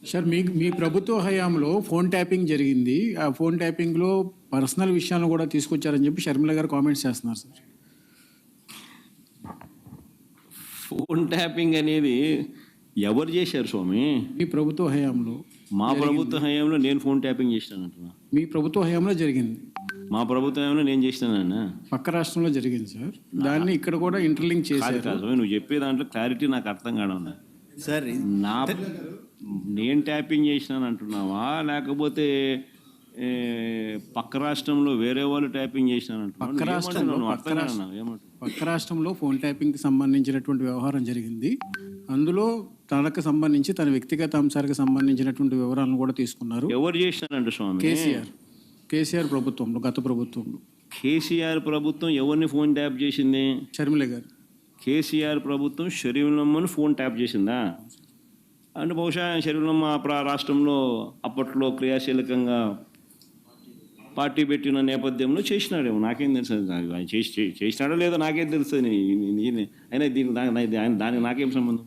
Sir మీ ప్రభుత్వ హయాంలో phone tapping జరిగింది. ఆ ఫోన్ ట్యాపింగ్లో పర్సనల్ విషయాలను కూడా తీసుకొచ్చారని చెప్పి షర్మిల గారు కామెంట్స్ చేస్తున్నారు సార్. ఫోన్ ట్యాపింగ్ అనేది ఎవరు చేశారు స్వామి? మీ ప్రభుత్వ హయాంలో. మా ప్రభుత్వ హయాంలో నేను ఫోన్ ట్యాపింగ్ చేసినానంటున్నా. మీ ప్రభుత్వ హయాంలో జరిగింది. మా ప్రభుత్వ హయాంలో నేను చేసినానన్నా. పక్క రాష్ట్రంలో జరిగింది సార్. దాన్ని ఇక్కడ కూడా ఇంటర్లింక్ చేశారు. కాదు నువ్వు చెప్పే దాంట్లో క్లారిటీ నాకు అర్థం కావడం సార్. నేను ట్యాపింగ్ చేసినాను అంటున్నావా, లేకపోతే పక్క రాష్ట్రంలో వేరే వాళ్ళు ట్యాపింగ్ చేసినాను పక్క రాష్ట్రంలో ఫోన్ ట్యాపింగ్కి సంబంధించినటువంటి వ్యవహారం జరిగింది. అందులో తనకు సంబంధించి తన వ్యక్తిగత అంశాలకు సంబంధించినటువంటి వివరాలను కూడా తీసుకున్నారు. ఎవరు చేసినారంట స్వామి? కేసీఆర్ ప్రభుత్వంలో, గత ప్రభుత్వంలో. కేసీఆర్ ప్రభుత్వం ఎవరిని ఫోన్ ట్యాప్ చేసింది? షర్మిల గారు. కేసీఆర్ ప్రభుత్వం షర్మిలమ్మను ఫోన్ ట్యాప్ చేసిందా? అంటే బహుశా షర్మిలమ్మ రాష్ట్రంలో అప్పట్లో క్రియాశీలకంగా పార్టీ పెట్టిన నేపథ్యంలో చేసినాడేమో, నాకేం తెలుసు. చేసినాడో లేదో నాకేం తెలుసు. అయినా దానికి నాకేం సంబంధం?